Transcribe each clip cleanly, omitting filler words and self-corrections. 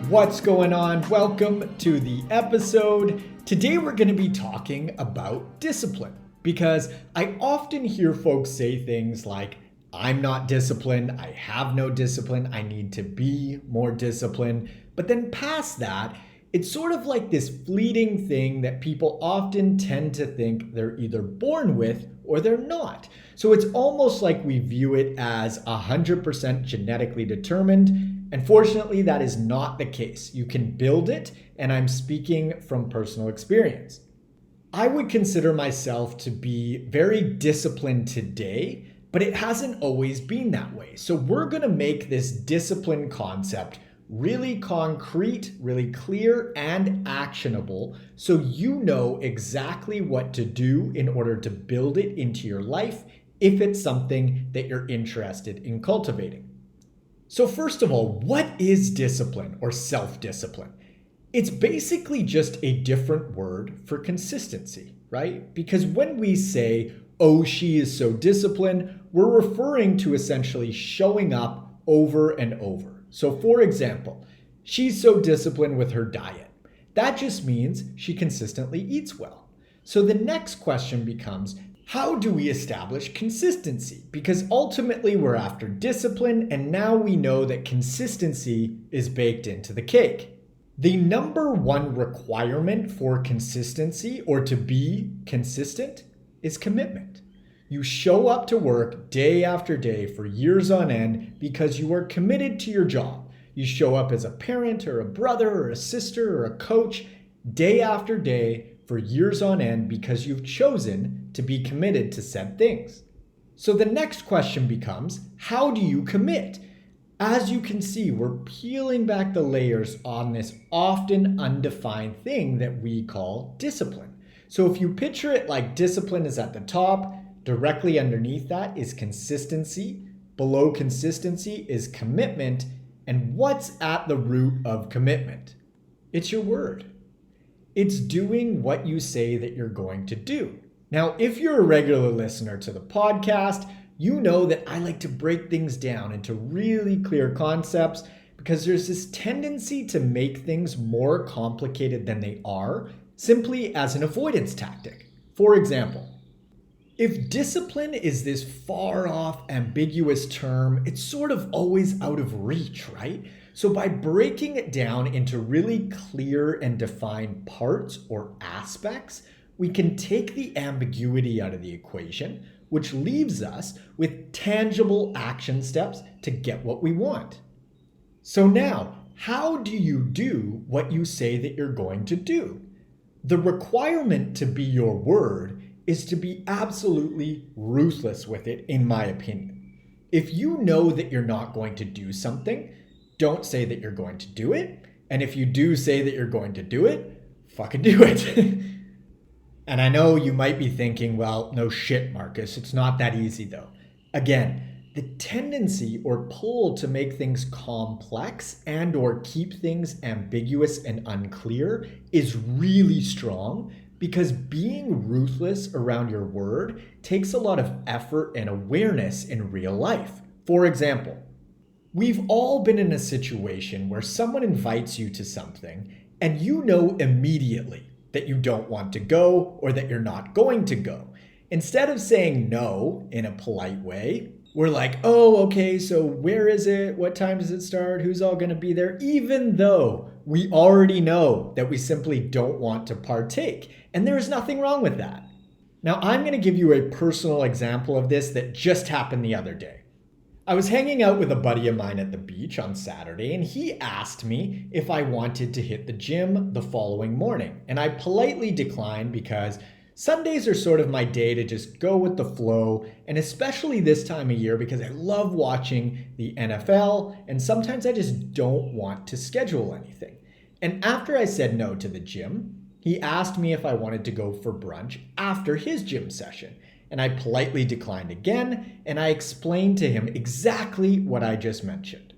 What's going on? Welcome to the episode. Today we're going to be talking about discipline because I often hear folks say things like, I'm not disciplined, I have no discipline, I need to be more disciplined. But then past that, it's sort of like this fleeting thing that people often tend to think they're either born with or they're not. So it's almost like we view it as 100% genetically determined. And fortunately, that is not the case. You can build it, and I'm speaking from personal experience. I would consider myself to be very disciplined today, but it hasn't always been that way. So we're going to make this discipline concept really concrete, really clear, and actionable so you know exactly what to do in order to build it into your life if it's something that you're interested in cultivating. So first of all, what is discipline or self-discipline? It's basically just a different word for consistency, right? Because when we say, oh, she is so disciplined, we're referring to essentially showing up over and over. So for example, she's so disciplined with her diet. That just means she consistently eats well. So the next question becomes, how do we establish consistency? Because ultimately we're after discipline, and now we know that consistency is baked into the cake. The number one requirement for consistency, or to be consistent, is commitment. You show up to work day after day for years on end because you are committed to your job. You show up as a parent or a brother or a sister or a coach day after day for years on end because you've chosen to be committed to said things. So the next question becomes, how do you commit? As you can see, we're peeling back the layers on this often undefined thing that we call discipline. So if you picture it like discipline is at the top, directly underneath that is consistency, below consistency is commitment, and what's at the root of commitment? It's your word. It's doing what you say that you're going to do. Now, if you're a regular listener to the podcast, you know that I like to break things down into really clear concepts because there's this tendency to make things more complicated than they are, simply as an avoidance tactic. For example, if discipline is this far off, ambiguous term, it's sort of always out of reach, right? So by breaking it down into really clear and defined parts or aspects, we can take the ambiguity out of the equation, which leaves us with tangible action steps to get what we want. So now, how do you do what you say that you're going to do? The requirement to be your word is to be absolutely ruthless with it, in my opinion. If you know that you're not going to do something, don't say that you're going to do it. And if you do say that you're going to do it, fucking do it. And I know you might be thinking, well, no shit, Marcus. It's not that easy though. Again, the tendency or pull to make things complex and or keep things ambiguous and unclear is really strong because being ruthless around your word takes a lot of effort and awareness in real life. For example, we've all been in a situation where someone invites you to something and you know immediately that you don't want to go or that you're not going to go. Instead of saying no in a polite way, we're like, oh, okay, so where is it? What time does it start? Who's all going to be there? Even though we already know that we simply don't want to partake. And there is nothing wrong with that. Now, I'm going to give you a personal example of this that just happened the other day. I was hanging out with a buddy of mine at the beach on Saturday, and he asked me if I wanted to hit the gym the following morning. And I politely declined because Sundays are sort of my day to just go with the flow, and especially this time of year because I love watching the NFL, and sometimes I just don't want to schedule anything. And after I said no to the gym, he asked me if I wanted to go for brunch after his gym session. And I politely declined again, and I explained to him exactly what I just mentioned.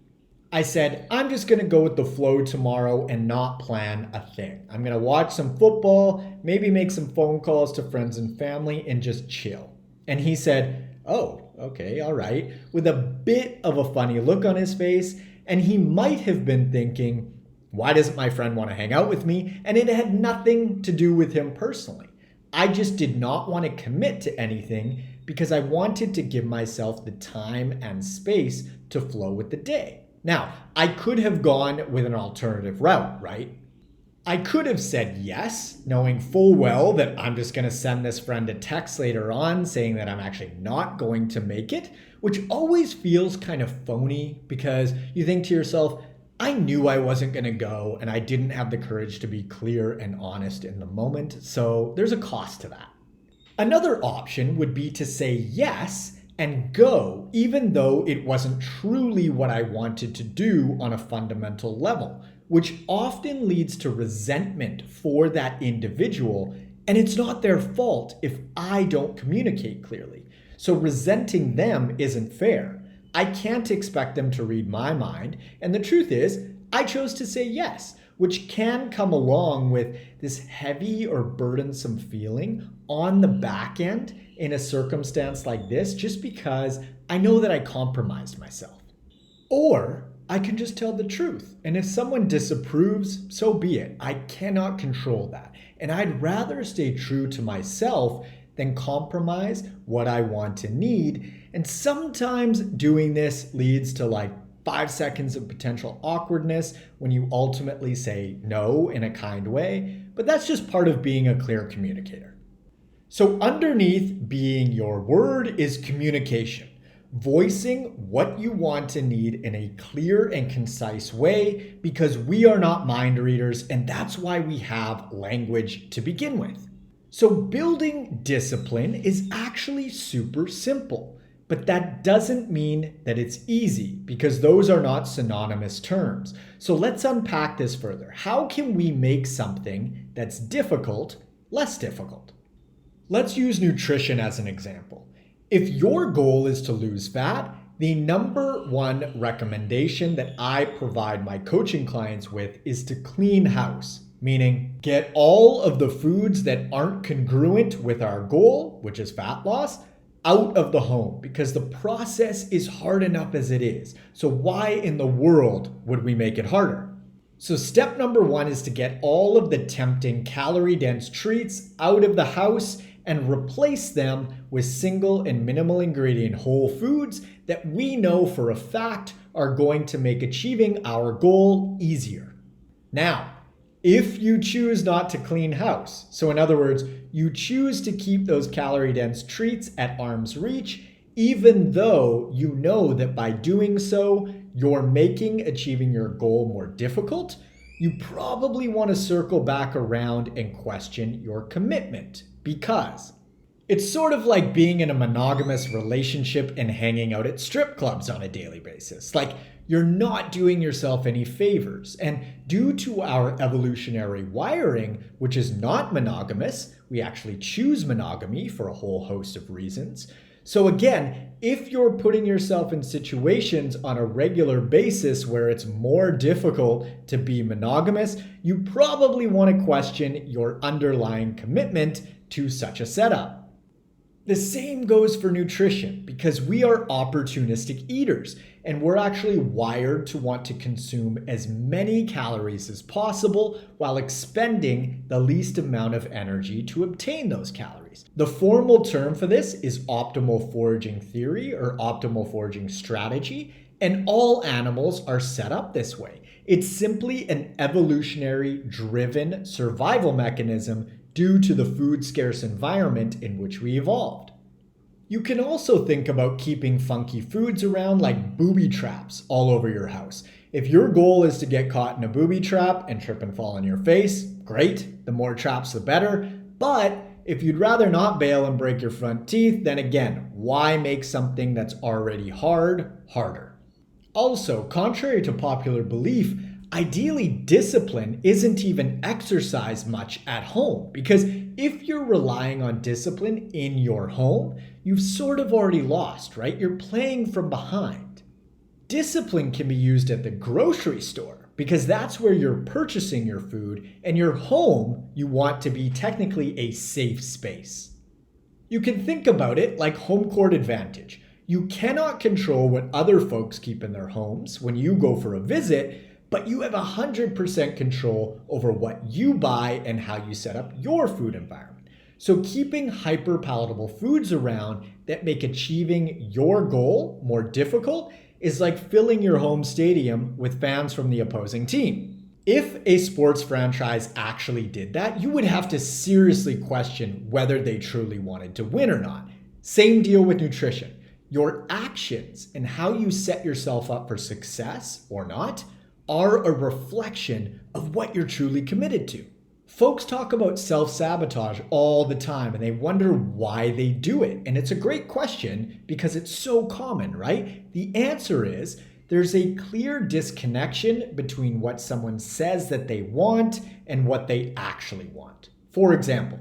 I said, I'm just going to go with the flow tomorrow and not plan a thing. I'm going to watch some football, maybe make some phone calls to friends and family, and just chill. And he said, oh, okay, all right, with a bit of a funny look on his face, and he might have been thinking, Why doesn't my friend want to hang out with me? And it had nothing to do with him personally. I just did not want to commit to anything because I wanted to give myself the time and space to flow with the day. Now, I could have gone with an alternative route, right? I could have said yes, knowing full well that I'm just going to send this friend a text later on saying that I'm actually not going to make it, which always feels kind of phony because you think to yourself, I knew I wasn't going to go and I didn't have the courage to be clear and honest in the moment, so there's a cost to that. Another option would be to say yes and go, even though it wasn't truly what I wanted to do on a fundamental level, which often leads to resentment for that individual, and it's not their fault if I don't communicate clearly. So resenting them isn't fair. I can't expect them to read my mind, and the truth is, I chose to say yes, which can come along with this heavy or burdensome feeling on the back end in a circumstance like this, just because I know that I compromised myself. Or I can just tell the truth, and if someone disapproves, so be it. I cannot control that, and I'd rather stay true to myself than compromise what I want and need. And sometimes doing this leads to like 5 seconds of potential awkwardness when you ultimately say no in a kind way, but that's just part of being a clear communicator. So underneath being your word is communication, voicing what you want and need in a clear and concise way, because we are not mind readers, and that's why we have language to begin with. So building discipline is actually super simple. But that doesn't mean that it's easy, because those are not synonymous terms. So let's unpack this further. How can we make something that's difficult less difficult? Let's use nutrition as an example. If your goal is to lose fat, the number one recommendation that I provide my coaching clients with is to clean house, meaning get all of the foods that aren't congruent with our goal, which is fat loss, out of the home, because the process is hard enough as it is. So why in the world would we make it harder? So step number one is to get all of the tempting calorie-dense treats out of the house and replace them with single and minimal ingredient whole foods that we know for a fact are going to make achieving our goal easier. Now, if you choose not to clean house, so in other words, you choose to keep those calorie-dense treats at arm's reach, even though you know that by doing so, you're making achieving your goal more difficult, you probably want to circle back around and question your commitment, because it's sort of like being in a monogamous relationship and hanging out at strip clubs on a daily basis. Like, you're not doing yourself any favors. And due to our evolutionary wiring, which is not monogamous, we actually choose monogamy for a whole host of reasons. So again, if you're putting yourself in situations on a regular basis where it's more difficult to be monogamous, you probably want to question your underlying commitment to such a setup. The same goes for nutrition, because we are opportunistic eaters and we're actually wired to want to consume as many calories as possible while expending the least amount of energy to obtain those calories. The formal term for this is optimal foraging theory or optimal foraging strategy, and all animals are set up this way. It's simply an evolutionary driven survival mechanism due to the food scarce environment in which we evolved. You can also think about keeping funky foods around like booby traps all over your house. If your goal is to get caught in a booby trap and trip and fall on your face, great, the more traps the better. But if you'd rather not bail and break your front teeth, then again, why make something that's already hard harder? Also, contrary to popular belief, ideally, discipline isn't even exercised much at home, because if you're relying on discipline in your home, you've sort of already lost, right? You're playing from behind. Discipline can be used at the grocery store, because that's where you're purchasing your food, and your home you want to be technically a safe space. You can think about it like home court advantage. You cannot control what other folks keep in their homes when you go for a visit, but you have 100% control over what you buy and how you set up your food environment. So keeping hyper-palatable foods around that make achieving your goal more difficult is like filling your home stadium with fans from the opposing team. If a sports franchise actually did that, you would have to seriously question whether they truly wanted to win or not. Same deal with nutrition. Your actions and how you set yourself up for success or not are a reflection of what you're truly committed to. Folks talk about self-sabotage all the time and they wonder why they do it. And it's a great question because it's so common, right? The answer is there's a clear disconnection between what someone says that they want and what they actually want. For example,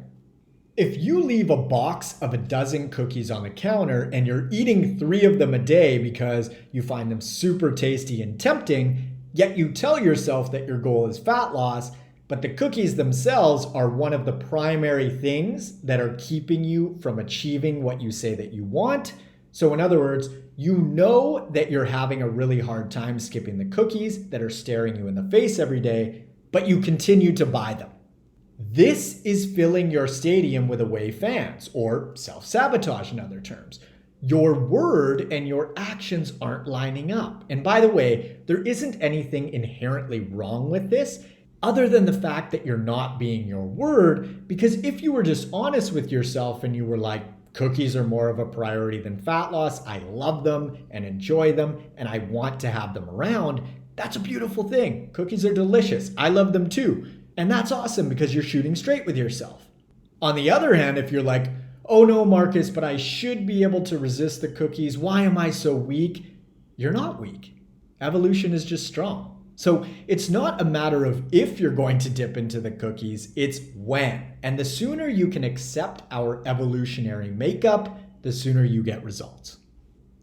if you leave a box of a dozen cookies on the counter and you're eating 3 of them a day because you find them super tasty and tempting, yet you tell yourself that your goal is fat loss, but the cookies themselves are one of the primary things that are keeping you from achieving what you say that you want. So in other words, you know that you're having a really hard time skipping the cookies that are staring you in the face every day, but you continue to buy them. This is filling your stadium with away fans, or self-sabotage in other terms. Your word and your actions aren't lining up. And by the way, there isn't anything inherently wrong with this, other than the fact that you're not being your word, because if you were just honest with yourself and you were like, cookies are more of a priority than fat loss, I love them and enjoy them, and I want to have them around, that's a beautiful thing. Cookies are delicious. I love them too. And that's awesome because you're shooting straight with yourself. On the other hand, if you're like, oh no, Marcus, but I should be able to resist the cookies. Why am I so weak? You're not weak. Evolution is just strong. So it's not a matter of if you're going to dip into the cookies, it's when. And the sooner you can accept our evolutionary makeup, the sooner you get results.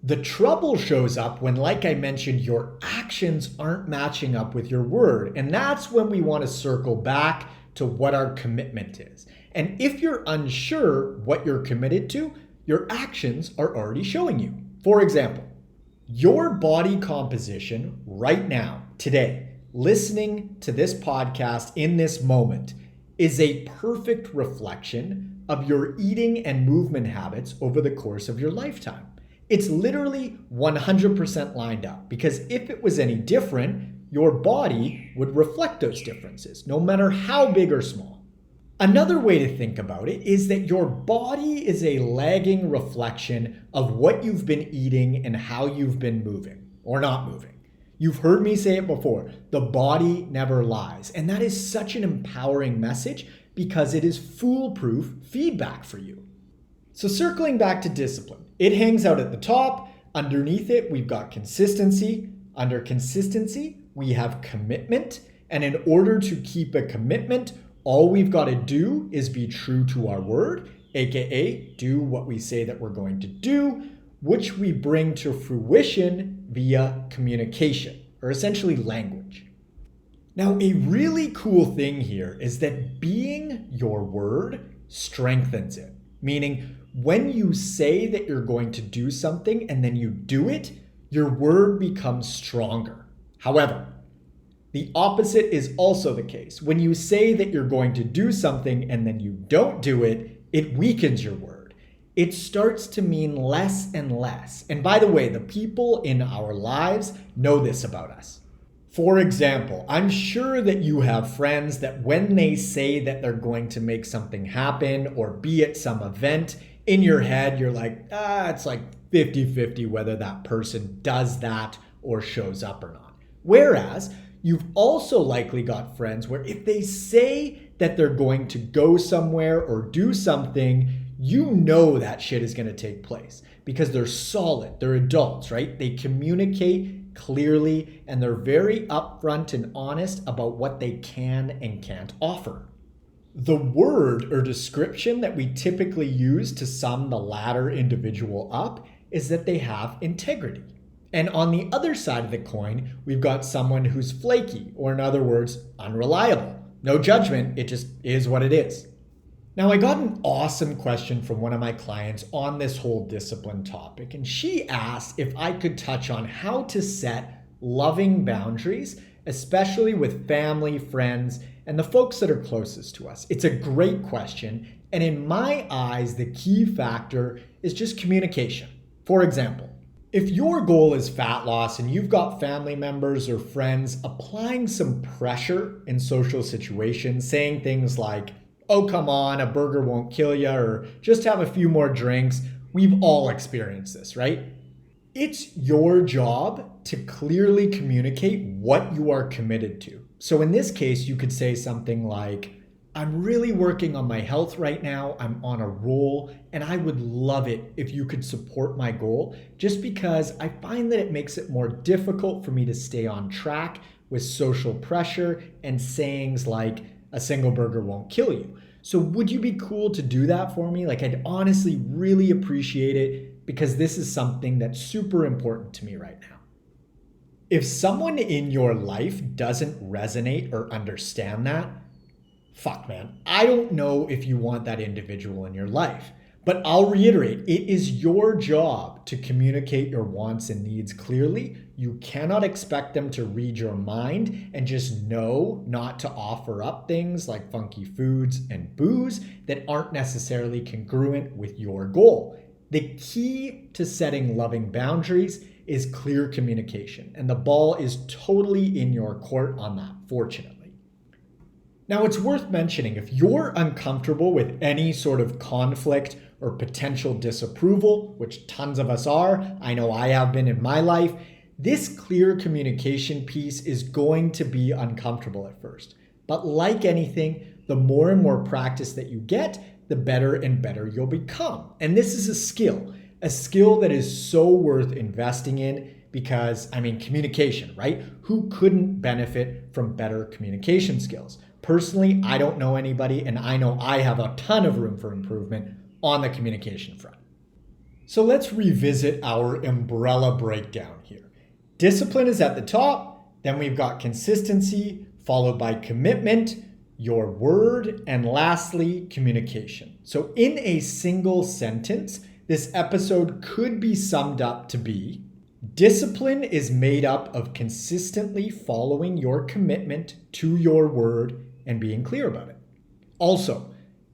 The trouble shows up when, like I mentioned, your actions aren't matching up with your word. And that's when we want to circle back to what our commitment is. And if you're unsure what you're committed to, your actions are already showing you. For example, your body composition right now, today, listening to this podcast in this moment, is a perfect reflection of your eating and movement habits over the course of your lifetime. It's literally 100% lined up because if it was any different, your body would reflect those differences, no matter how big or small. Another way to think about it is that your body is a lagging reflection of what you've been eating and how you've been moving or not moving. You've heard me say it before, the body never lies. And that is such an empowering message because it is foolproof feedback for you. So circling back to discipline, it hangs out at the top. Underneath it, we've got consistency. Under consistency, we have commitment. And in order to keep a commitment, all we've got to do is be true to our word, aka do what we say that we're going to do, which we bring to fruition via communication, or essentially language. Now, a really cool thing here is that being your word strengthens it, meaning when you say that you're going to do something and then you do it, your word becomes stronger. However, the opposite is also the case. When you say that you're going to do something and then you don't do it, it weakens your word. It starts to mean less and less. And by the way, the people in our lives know this about us. For example, I'm sure that you have friends that when they say that they're going to make something happen or be at some event, in your head, you're like, it's like 50-50 whether that person does that or shows up or not. Whereas you've also likely got friends where if they say that they're going to go somewhere or do something, you know that shit is going to take place because they're solid, they're adults, right? They communicate clearly and they're very upfront and honest about what they can and can't offer. The word or description that we typically use to sum the latter individual up is that they have integrity. And on the other side of the coin, we've got someone who's flaky, or in other words, unreliable. No judgment, it just is what it is. Now, I got an awesome question from one of my clients on this whole discipline topic, and she asked if I could touch on how to set loving boundaries especially with family, friends, and the folks that are closest to us? It's a great question, and in my eyes, the key factor is just communication. For example, if your goal is fat loss and you've got family members or friends applying some pressure in social situations, saying things like, "Oh, come on, a burger won't kill you," or "just have a few more drinks," we've all experienced this, right? It's your job to clearly communicate what you are committed to. So in this case, you could say something like, "I'm really working on my health right now. I'm on a roll, and I would love it if you could support my goal, just because I find that it makes it more difficult for me to stay on track with social pressure and sayings like, 'a single burger won't kill you.' So would you be cool to do that for me? Like, I'd honestly really appreciate it because this is something that's super important to me right now." If someone in your life doesn't resonate or understand that, fuck, man, I don't know if you want that individual in your life. But I'll reiterate, it is your job to communicate your wants and needs clearly. You cannot expect them to read your mind and just know not to offer up things like funky foods and booze that aren't necessarily congruent with your goal. The key to setting loving boundaries is clear communication, and the ball is totally in your court on that, fortunately. Now, it's worth mentioning, if you're uncomfortable with any sort of conflict or potential disapproval, which tons of us are, I know I have been in my life, this clear communication piece is going to be uncomfortable at first. But like anything, the more and more practice that you get, the better and better you'll become. And this is a skill that is so worth investing in because, communication, right? Who couldn't benefit from better communication skills? Personally, I don't know anybody, and I know I have a ton of room for improvement on the communication front. So let's revisit our umbrella breakdown here. Discipline is at the top, then we've got consistency, followed by commitment, your word, and lastly, communication. So in a single sentence, this episode could be summed up to be: discipline is made up of consistently following your commitment to your word and being clear about it. Also,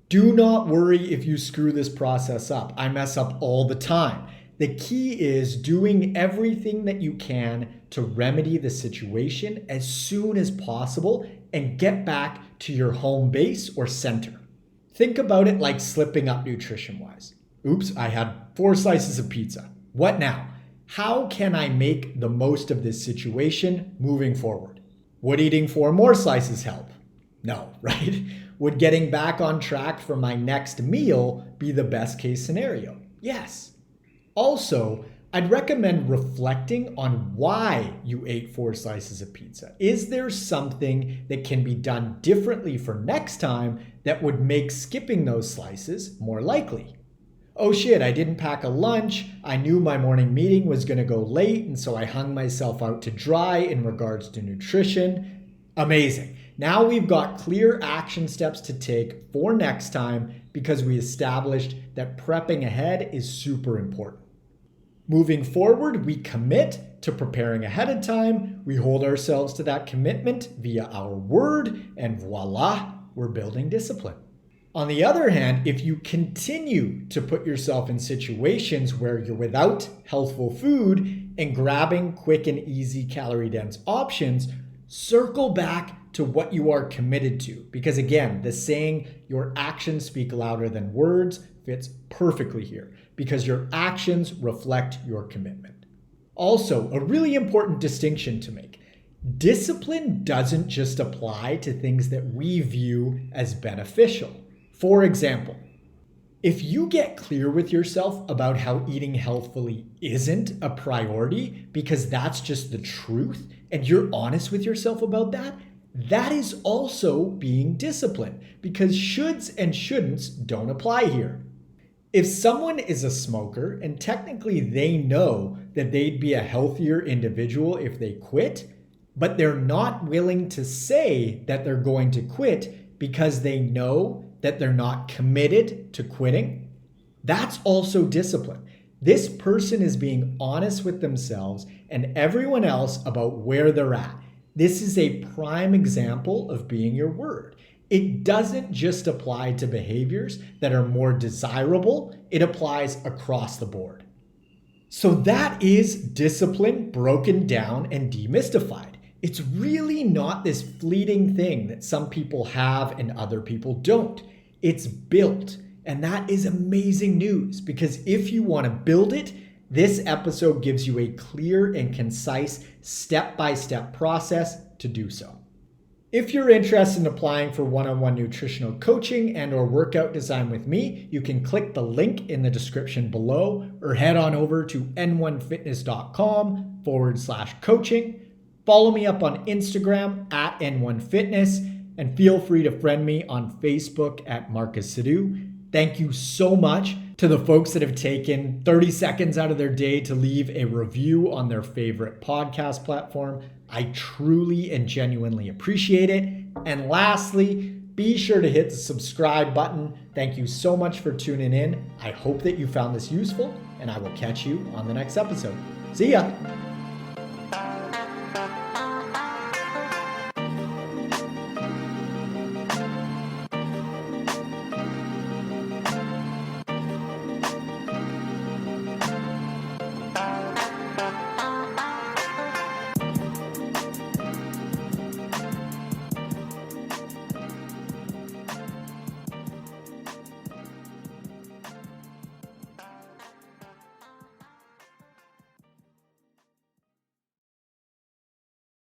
do not worry if you screw this process up. I mess up all the time. The key is doing everything that you can to remedy the situation as soon as possible and get back to your home base or center. Think about it like slipping up nutrition-wise. Oops, I had 4 slices of pizza. What now? How can I make the most of this situation moving forward? Would eating 4 more slices help? No, right? Would getting back on track for my next meal be the best case scenario? Yes. Also, I'd recommend reflecting on why you ate 4 slices of pizza. Is there something that can be done differently for next time that would make skipping those slices more likely? Oh shit, I didn't pack a lunch. I knew my morning meeting was going to go late, and so I hung myself out to dry in regards to nutrition. Amazing. Now we've got clear action steps to take for next time because we established that prepping ahead is super important. Moving forward, we commit to preparing ahead of time. We hold ourselves to that commitment via our word, and voila, we're building discipline. On the other hand, if you continue to put yourself in situations where you're without healthful food and grabbing quick and easy calorie-dense options, circle back to what you are committed to. Because again, the saying, your actions speak louder than words, fits perfectly here because your actions reflect your commitment. Also, a really important distinction to make. Discipline doesn't just apply to things that we view as beneficial. For example, if you get clear with yourself about how eating healthfully isn't a priority because that's just the truth, and you're honest with yourself about that, that is also being disciplined because shoulds and shouldn'ts don't apply here. If someone is a smoker and technically they know that they'd be a healthier individual if they quit, but they're not willing to say that they're going to quit because they know that they're not committed to quitting, that's also discipline. This person is being honest with themselves and everyone else about where they're at. This is a prime example of being your word. It doesn't just apply to behaviors that are more desirable, it applies across the board. So that is discipline broken down and demystified. It's really not this fleeting thing that some people have and other people don't. It's built. And that is amazing news because if you want to build it, this episode gives you a clear and concise step-by-step process to do so. If you're interested in applying for one-on-one nutritional coaching and or workout design with me, you can click the link in the description below or head on over to n1fitness.com/coaching. Follow me up on Instagram at n1fitness and feel free to friend me on Facebook at Marcus Sidhu. Thank you so much to the folks that have taken 30 seconds out of their day to leave a review on their favorite podcast platform. I truly and genuinely appreciate it. And lastly, be sure to hit the subscribe button. Thank you so much for tuning in. I hope that you found this useful, and I will catch you on the next episode. See ya.